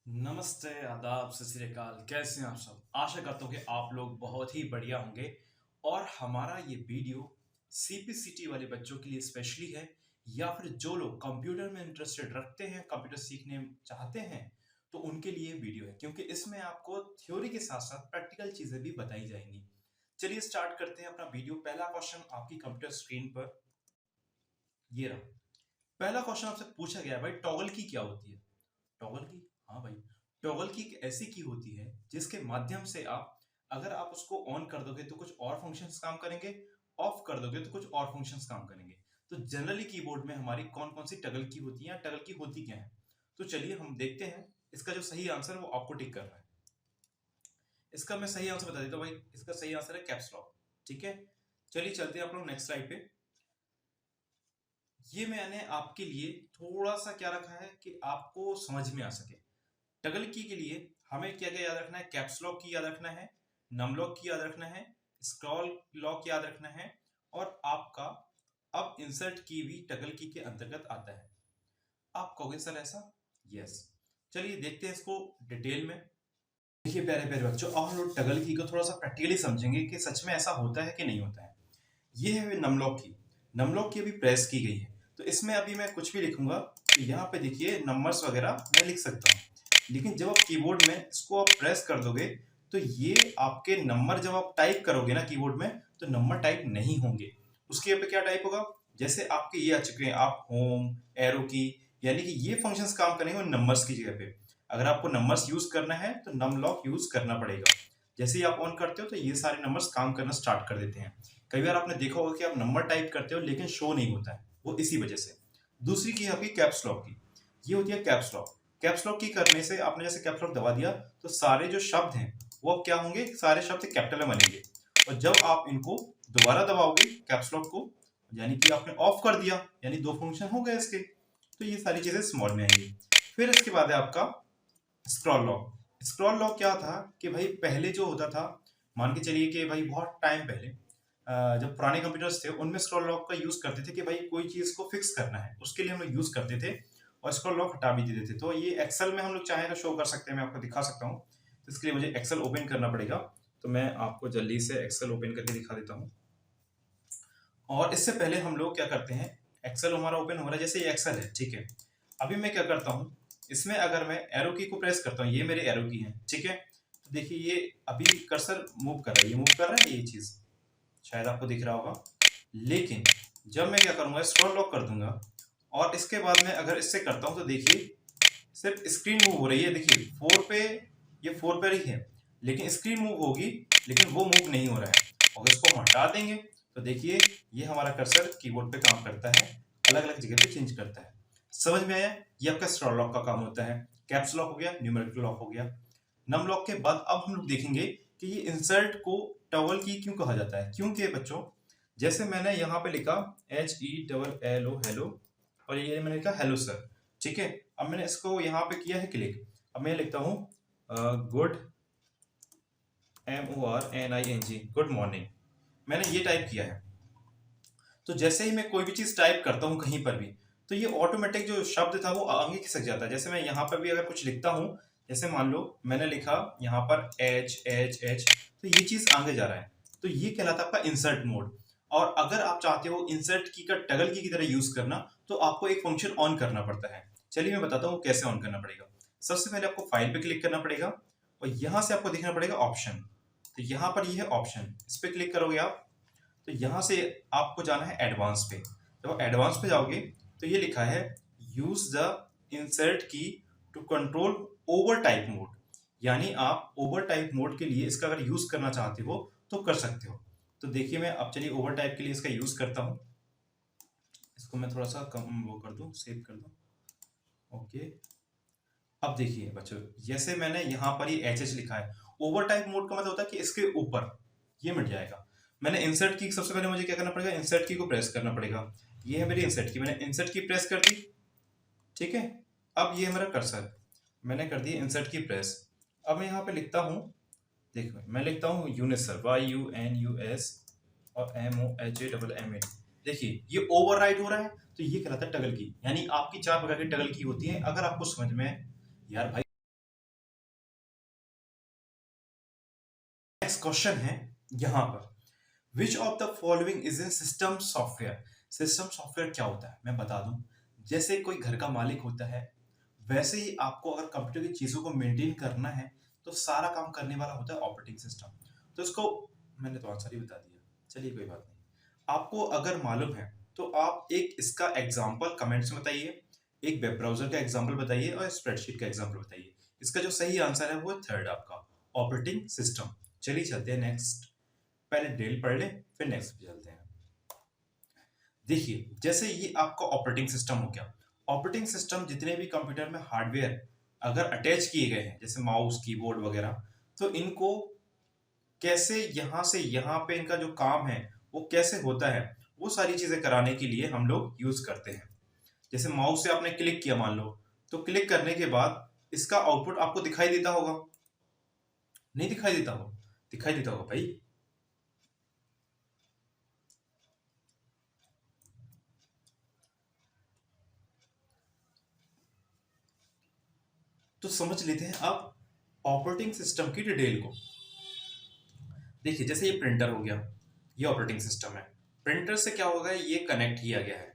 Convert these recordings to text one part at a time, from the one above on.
नमस्ते, आदाब, सत श्री अकाल। कैसे हैं आप सब? आशा करता हूँ कि आप लोग बहुत ही बढ़िया होंगे। और हमारा ये वीडियो सीपीसीटी वाले बच्चों के लिए स्पेशली है, या फिर जो लोग कंप्यूटर में इंटरेस्टेड रखते हैं, कंप्यूटर सीखने चाहते हैं, तो उनके लिए वीडियो है, क्योंकि इसमें आपको थ्योरी के साथ साथ प्रैक्टिकल चीजें भी बताई जाएंगी। चलिए स्टार्ट करते हैं अपना वीडियो। पहला क्वेश्चन आपकी कंप्यूटर स्क्रीन पर ये रहा। पहला क्वेश्चन आपसे पूछा गया है, भाई टॉगल की क्या होती है? टॉगल की, हाँ भाई, टॉगल की एक ऐसी की होती है जिसके माध्यम से आप, अगर आप उसको ऑन कर दोगे तो कुछ और फंक्शंस काम करेंगे, ऑफ कर दोगे तो कुछ और फंक्शंस काम करेंगे। तो जनरली कीबोर्ड में हमारी कौन कौन सी टगल की होती है, टगल की होती क्या है? तो चलिए हम देखते हैं। इसका जो सही आंसर है वो आपको टिक करना है। इसका मैं सही आंसर बता देता हूँ भाई। इसका सही आंसर है कैप्स लॉक। ठीक है, चलिए चलते हैं आप लोग नेक्स्ट स्लाइड पे। ये मैंने आपके लिए थोड़ा सा क्या रखा है कि आपको समझ में आ सके। टगल की के लिए हमें क्या क्या याद रखना है? कैप्स लॉक की याद रखना है, नम लॉक की याद रखना है, स्क्रॉल लॉक याद रखना है, और आपका अब इंसर्ट की भी टगल की के अंतर्गत आता है। आप कहोगे सर ऐसा? यस। चलिए देखते हैं इसको डिटेल में। देखिए प्यारे प्यारे बच्चों, अब हम लोग टगल की को थोड़ा सा प्रैक्टिकली समझेंगे कि सच में ऐसा होता है कि नहीं होता है। ये है नमलॉक की। नमलॉक की अभी प्रेस की गई है, तो इसमें अभी मैं कुछ भी लिखूंगा तो यहाँ पे देखिए नंबर्स वगैरह मैं लिख सकता हूँ। लेकिन जब आप कीबोर्ड में इसको आप प्रेस कर दोगे तो ये आपके नंबर जब आप टाइप करोगे ना कीबोर्ड में, तो नंबर टाइप नहीं होंगे। उसके यहाँ पे क्या टाइप होगा? जैसे आपके ये आ चुके हैं, आप होम, एरो की, यानी कि ये फंक्शंस काम करेंगे नंबर्स की जगह पे। अगर आपको नंबर्स यूज करना है तो नम लॉक यूज करना पड़ेगा। जैसे ही आप ऑन करते हो तो ये सारे नंबर्स काम करना स्टार्ट कर देते हैं। कई बार आपने देखा होगा कि आप नंबर टाइप करते हो लेकिन शो नहीं होता है, वो इसी वजह से। दूसरी की है आपकी कैप्स लॉक की। ये होती है कैप्स लॉक। कैप्स लॉक की करने से आपने जैसे कैप्स लॉक दबा दिया तो सारे जो शब्द हैं वो अब क्या होंगे? सारे शब्द कैपिटल में बनेंगे। और जब आप इनको दोबारा दबाओगे कैप्स लॉक को, यानी कि आपने ऑफ कर दिया, यानी दो फंक्शन हो गए इसके, तो ये सारी चीजें स्मॉल में आएंगी। फिर इसके बाद है आपका स्क्रॉल लॉक। स्क्रॉल लॉक क्या था कि भाई पहले जो होता था, मान के चलिए कि भाई बहुत टाइम पहले जब पुराने कंप्यूटर्स थे उनमें स्क्रॉल लॉक का यूज करते थे कि भाई कोई चीज को फिक्स करना है, उसके लिए हम लोग यूज करते थे और स्क्रॉल लॉक हटा भी देते थे। तो ये एक्सेल में हम लोग चाहे तो शो कर सकते हैं, मैं आपको दिखा सकता हूँ। तो इसके लिए मुझे एक्सेल ओपन करना पड़ेगा, तो मैं आपको जल्दी से एक्सेल ओपन करके दिखा देता हूँ। और इससे पहले हम लोग क्या करते हैं, एक्सेल हमारा ओपन हो रहा है, जैसे ये एक्सेल है, ठीक है। अभी मैं क्या करता हूँ, इसमें अगर मैं एरो की को प्रेस करता हूँ, ये मेरे एरो की है, ठीक है। तो देखिए ये अभी कर्सर मूव कर रहा है, ये मूव कर रहा है, ये चीज शायद आपको दिख रहा होगा। लेकिन जब मैं क्या करूंगा, स्क्रॉल लॉक कर दूंगा और इसके बाद में अगर इससे करता हूं तो देखिए सिर्फ स्क्रीन मूव हो रही है। देखिए 4 पे, ये 4 पर ही है, लेकिन स्क्रीन मूव होगी, लेकिन वो मूव नहीं हो रहा है। और इसको हम हटा देंगे तो देखिए ये हमारा कर्सर कीबोर्ड पे काम करता है, अलग अलग जगह पे चेंज करता है। समझ में आया? ये आपका स्क्रॉल लॉक का काम होता है। कैप्स लॉक हो गया, न्यूमेरिकल लॉक हो गया। नम लॉक के बाद अब हम लोग देखेंगे कि ये इंसर्ट को टॉगल की क्यों कहा जाता है। क्योंकि बच्चों जैसे मैंने यहाँ पे लिखा HELLO हेलो, और ये मैंने लिखा हेलो सर, ठीक है। अब मैंने इसको यहाँ पे किया है क्लिक। अब मैं लिखता हूँ गुड MORNING, गुड मॉर्निंग। मैंने ये टाइप किया है। तो जैसे ही मैं कोई भी चीज टाइप करता हूँ कहीं पर भी, तो ये ऑटोमेटिक जो शब्द था वो आगे खिसक जाता है। जैसे मैं यहाँ पर भी अगर कुछ लिखता हूँ, जैसे मान लो मैंने लिखा यहाँ पर H, तो ये चीज आगे जा रहा है। तो ये कहलाता है आपका इंसर्ट मोड। और अगर आप चाहते हो इंसर्ट की का टगल की तरह यूज करना, तो आपको एक फंक्शन ऑन करना पड़ता है। चलिए मैं बताता हूँ कैसे ऑन करना पड़ेगा। सबसे पहले आपको फाइल पे क्लिक करना पड़ेगा और यहाँ से आपको देखना पड़ेगा ऑप्शन। तो यहाँ पर ये है ऑप्शन, इस पे क्लिक करोगे आप, तो यहां से आपको जाना है एडवांस पे। जब आप एडवांस पे जाओगे तो ये लिखा है use the insert key to control overtype mode, यानी आप ओवर टाइप मोड के लिए इसका अगर यूज करना चाहते हो तो कर सकते हो। तो देखिए मैं अब चलिए ओवर टाइप के लिए इसका यूज करता हूं। इसको मैं थोड़ा सा कम वो कर दूं, सेव कर दूं। ओके, अब देखिए बच्चों, जैसे मैंने यहाँ पर ही एच लिखा है, ओवर टाइप मोड का मतलब होता है कि इसके ऊपर ये मिट जाएगा। मैंने इंसर्ट की, सबसे पहले मुझे क्या करना पड़ेगा, इंसर्ट की को प्रेस करना पड़ेगा। ये है मेरी इंसर्ट की, मैंने इंसर्ट की प्रेस कर दी, ठीक है। अब ये है मेरा कर्सर, मैंने कर दी इंसर्ट की प्रेस। अब मैं यहाँ पे लिखता हूँ, देखो मैं लिखता हूँ यूनिसर, YUNUS और MOHAMMED। देखिए ये ओवरराइट हो रहा है, तो ये कहलाता है टगल की। यानी आपकी 4 प्रकार की टगल की होती है। अगर आपको समझ में, यार भाई क्वेश्चन है यहाँ पर, which of the following is in system software. System software क्या होता है मैं बता दूं, जैसे कोई घर का मालिक होता है वैसे ही आपको अगर कंप्यूटर की चीजों को मेंटेन करना है तो सारा काम करने वाला होता है ऑपरेटिंग सिस्टम। तो इसको मैंने तो आंसर ही बता दिया, चलिए कोई बात नहीं। आपको अगर मालूम है तो आप एक इसका एग्जांपल कमेंट्स में बताइए, एक वेब ब्राउजर का एग्जांपल बताइए और स्प्रेडशीट का एग्जांपल बताइए। इसका जो सही आंसर है वो है थर्ड आपका, ऑपरेटिंग सिस्टम। चलिए चलते हैं नेक्स्ट, पहले डिटेल पढ़ लें फिर नेक्स्ट पे चलते हैं। देखिए जैसे ये आपका ऑपरेटिंग सिस्टम हो गया, ऑपरेटिंग सिस्टम जितने भी कंप्यूटर में हार्डवेयर अगर अटैच किए गए हैं जैसे माउस कीबोर्ड वगैरह, तो इनको कैसे यहाँ से यहाँ पे इनका जो काम है वो कैसे होता है, वो सारी चीजें कराने के लिए हम लोग यूज करते हैं। जैसे माउस से आपने क्लिक किया मान लो, तो क्लिक करने के बाद इसका आउटपुट आपको दिखाई देता होगा, नहीं दिखाई देता हो, दिखाई देता होगा भाई। तो समझ लेते हैं आप ऑपरेटिंग सिस्टम की डिटेल को। देखिए जैसे ये प्रिंटर हो गया, ये ऑपरेटिंग सिस्टम है। प्रिंटर से क्या होगा, ये कनेक्ट किया गया है।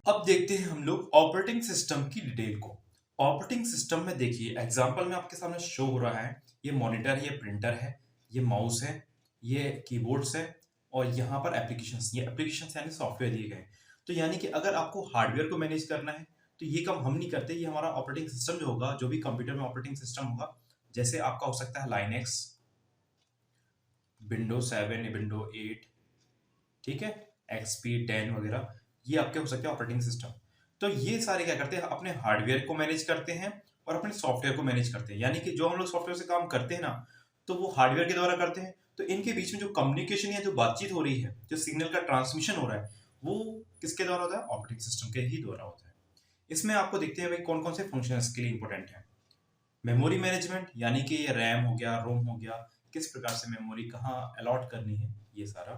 अब देखते हैं हम लोग ऑपरेटिंग सिस्टम की डिटेल को। ऑपरेटिंग सिस्टम में देखिए एग्जांपल में आपके सामने शो हो रहा है, ये मॉनिटर है, ये प्रिंटर है, ये माउस है, ये कीबोर्ड्स है और यहाँ पर एप्लीकेशंस, ये एप्लीकेशंस यानी सॉफ्टवेयर दिए गए। तो यानी कि अगर आपको हार्डवेयर को मैनेज करना है तो ये काम हम नहीं करते, ये हमारा ऑपरेटिंग सिस्टम जो होगा, जो भी कंप्यूटर में ऑपरेटिंग सिस्टम होगा, जैसे आपका हो सकता है लाइनेक्स, विंडो 7, विंडो 8, ठीक है, XP 10 वगैरह, ये आपके हो सकते हैं ऑपरेटिंग सिस्टम। तो ये सारे क्या करते हैं, अपने हार्डवेयर को मैनेज करते हैं और अपने सॉफ्टवेयर को मैनेज करते हैं। यानी कि जो हम लोग सॉफ्टवेयर से काम करते हैं ना, तो वो हार्डवेयर के द्वारा करते हैं। तो इनके बीच में जो कम्युनिकेशन या जो बातचीत हो रही है, जो सिग्नल का ट्रांसमिशन हो रहा है, वो किसके द्वारा होता है, ऑपरेटिंग सिस्टम के ही द्वारा होता है। इसमें आपको देखते हैं भाई कौन कौन से फंक्शन इसके लिए इंपॉर्टेंट है। मेमोरी मैनेजमेंट, यानी कि ये रैम हो गया, रोम हो गया, किस प्रकार से मेमोरी कहाँ अलॉट करनी है, ये सारा।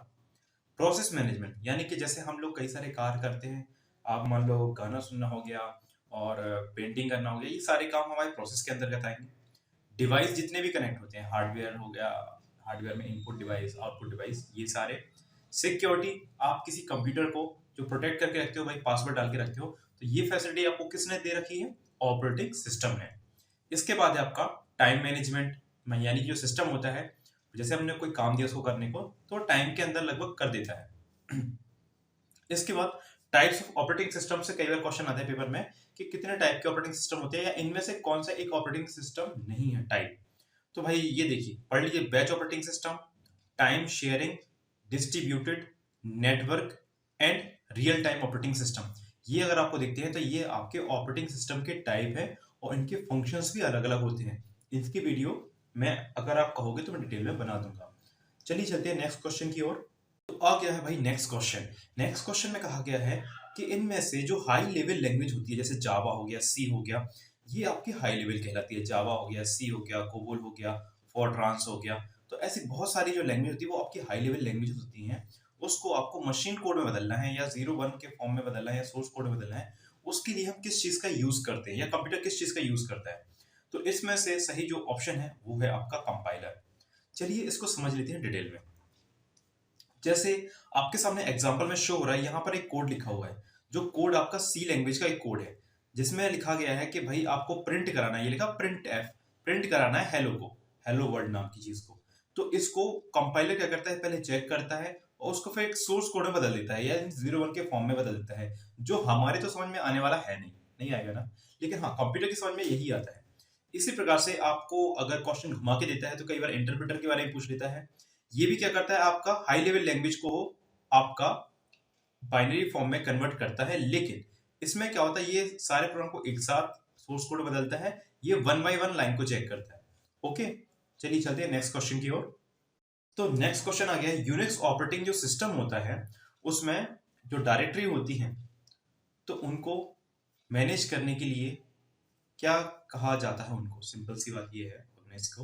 प्रोसेस मैनेजमेंट, यानी कि जैसे हम लोग कई सारे कार्य करते हैं, आप मान लो गाना सुनना हो गया और पेंटिंग करना हो गया, ये सारे काम हमारे प्रोसेस के अंतर्गत आएंगे। डिवाइस जितने भी कनेक्ट होते हैं, हार्डवेयर हो गया, हार्डवेयर में इनपुट डिवाइस, आउटपुट डिवाइस, ये सारे। सिक्योरिटी, आप किसी कंप्यूटर को जो प्रोटेक्ट करके रखते हो भाई, पासवर्ड डाल के रखते हो, तो ये फैसिलिटी आपको किसने दे रखी है, ऑपरेटिंग सिस्टम ने। इसके बाद है आपका टाइम मैनेजमेंट, यानी कि जो सिस्टम होता है, जैसे हमने कोई काम दिया उसको करने को, तो टाइम के अंदर लगभग कर देता है। इसके बाद टाइप्स ऑफ ऑपरेटिंग सिस्टम से कई बार क्वेश्चन आते हैं पेपर में कि कितने टाइप के ऑपरेटिंग सिस्टम होते हैं या इनमें से कौन सा एक ऑपरेटिंग सिस्टम नहीं है टाइप। तो भाई ये देखिए पढ़ लीजिए, batch operating system, time sharing, distributed, network and real time operating system. ये अगर आपको देखते हैं तो ये आपके ऑपरेटिंग सिस्टम के टाइप है और इनके फंक्शंस भी अलग अलग होते हैं। इसकी वीडियो मैं अगर आप कहोगे तो मैं डिटेल में बना दूंगा। चलिए चलते हैं नेक्स्ट क्वेश्चन की ओर। तो आ गया है भाई नेक्स्ट क्वेश्चन। नेक्स्ट क्वेश्चन में कहा गया है कि इनमें से जो हाई लेवल लैंग्वेज होती है, जैसे जावा हो गया, सी हो गया, ये आपकी हाई लेवल कहलाती है। जावा हो गया, सी हो गया, कोबोल हो गया, फोरट्रांस हो गया, तो ऐसी बहुत सारी जो लैंग्वेज होती है वो आपकी हाई लेवल लैंग्वेज होती हैं। उसको आपको मशीन कोड में बदलना है या 0-1 के फॉर्म में बदलना है या सोर्स कोड में बदलना है, उसके लिए हम किस चीज का यूज करते हैं या कंप्यूटर किस चीज का यूज करता है। तो इसमें से सही जो ऑप्शन है वो है आपका कंपाइलर। चलिए इसको समझ लेते हैं डिटेल में। जैसे आपके सामने एग्जांपल में शो हो रहा है, यहाँ पर एक कोड लिखा हुआ है, जो कोड आपका सी लैंग्वेज का एक कोड है, जिसमें लिखा गया है कि भाई आपको प्रिंट कराना है, ये लिखा प्रिंट एफ, प्रिंट कराना है हेलो को, हेलो वर्ल्ड नाम की चीज को। तो इसको कंपाइलर क्या करता है, पहले चेक करता है और उसको फिर एक सोर्स कोड में बदल देता है या 0-1 के फॉर्म में बदल देता है, जो हमारे तो समझ में आने वाला है नहीं, नहीं आएगा ना, लेकिन हाँ कंप्यूटर की समझ में यही आता है। इसी प्रकार से आपको अगर क्वेश्चन घुमा के देता है तो कई बार इंटरप्रेटर के बारे में पूछ लेता है। ये भी क्या करता है, आपका हाई लेवल लैंग्वेज को आपका बाइनरी फॉर्म में कन्वर्ट करता है, लेकिन इसमें क्या होता है, ये सारे प्रोग्राम को एक साथ सोर्स कोड बदलता है, ये 1 बाय 1 लाइन को चेक करता है। ओके, चलिए चलते हैं नेक्स्ट क्वेश्चन की ओर। तो नेक्स्ट क्वेश्चन आ गया है, यूनिक्स ऑपरेटिंग जो सिस्टम होता है उसमें जो डायरेक्टरी होती है तो उनको मैनेज करने के लिए क्या कहा जाता है उनको, सिंपल सी बात ये है ऑर्गेनाइज को,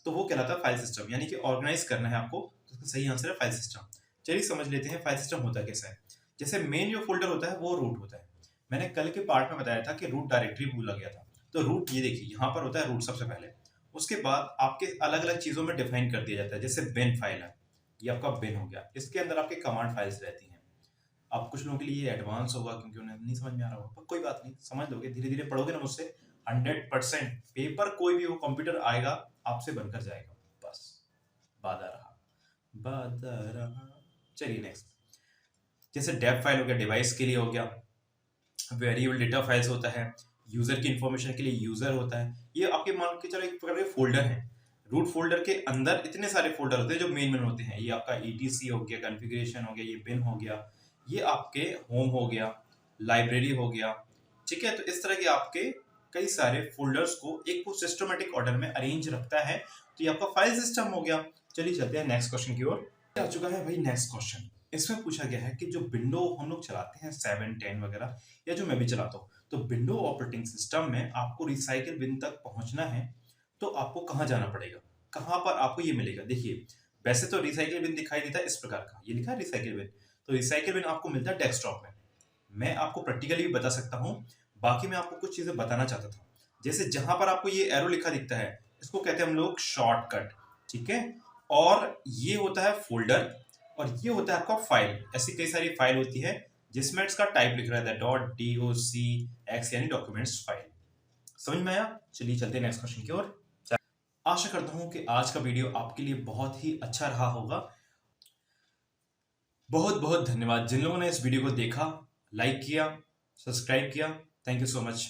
तो वो कहलाता है फाइल सिस्टम, यानी कि ऑर्गेनाइज करना है आपको, तो उसका सही आंसर है फाइल सिस्टम। चलिए समझ लेते हैं फाइल सिस्टम होता कैसा है। जैसे मेन जो फोल्डर होता है वो रूट होता है, मैंने कल के पार्ट में बताया था कि रूट डायरेक्टरी भूला गया था। तो रूट ये देखिए यहाँ पर होता है रूट सबसे पहले, उसके बाद आपके अलग अलग चीजों में डिफाइन कर दिया जाता है। जैसे बिन फाइल है, ये आपका बिन हो गया, इसके अंदर आपके कमांड फाइल्स रहती हैं। अब कुछ लोगों के लिए ये एडवांस होगा क्योंकि उन्हें नहीं समझ में आ रहा होगा, पर कोई बात नहीं, समझ लोगे, धीरे धीरे पढ़ोगे ना मुझसे 100% पेपर कोई भी हो कंप्यूटर आएगा आपसे बनकर जाएगा। बस बादा रहा, बादा रहा। चलिए नेक्स्ट, जैसे डेव फाइल हो गया, डिवाइस के लिए हो गया। वेरिएबल डेटा फाइल्स होता है, यूजर की इंफॉर्मेशन के लिए यूजर होता है। ये आपके मान के चलो एक प्रकार के फोल्डर है। रूट फोल्डर के अंदर इतने सारे फोल्डर होते हैं जो मेन होते हैं। ये आपका ETC हो गया, कॉन्फ़िगरेशन हो गया, ये बिन हो गया, ये आपके होम हो गया, लाइब्रेरी हो गया। ठीक है, तो इस तरह के आपके कई सारे फोल्डर्स को एक वो सिस्टमेटिक ऑर्डर में अरेंज रखता है। तो ये आपका फाइल सिस्टम हो गया। चलिए चलते हैं नेक्स्ट क्वेश्चन की ओर। आ चुका है भाई नेक्स्ट क्वेश्चन। इसमें पूछा गया है कि जो विंडो हम लोग चलाते हैं 7, 10 वगैरह, या जो मैं भी चलाता हूँ, तो विंडो ऑपरेटिंग सिस्टम में आपको रिसाइकिल बिन तक पहुंचना है तो आपको कहाँ जाना पड़ेगा, कहाँ पर आपको ये मिलेगा। देखिए वैसे तो रिसाइकिल बिन दिखाई देता है इस प्रकार का, ये लिखा है रिसाइकिल बिन। तो रिसाइकिल बिन आपको मिलता है डेस्कटॉप में। मैं आपको प्रैक्टिकली भी बता सकता हूँ, बाकी मैं आपको कुछ चीजें बताना चाहता था। जैसे जहां पर आपको ये एरो लिखा दिखता है, इसको कहते हैं हम लोग शॉर्टकट। ठीक है, और ये होता है फोल्डर, और ये होता है आपका फाइल। ऐसी कई सारी फाइल होती है जिसमें इसका टाइप लिख रहा है .docx, यानी डॉक्यूमेंट्स फाइल। समझ में आया? चलिए चलते हैं नेक्स्ट क्वेश्चन की ओर। आशा करता हूं कि आज का वीडियो आपके लिए बहुत ही अच्छा रहा होगा। बहुत बहुत धन्यवाद जिन लोगों ने इस वीडियो को देखा, लाइक किया, सब्सक्राइब किया। Thank you so much.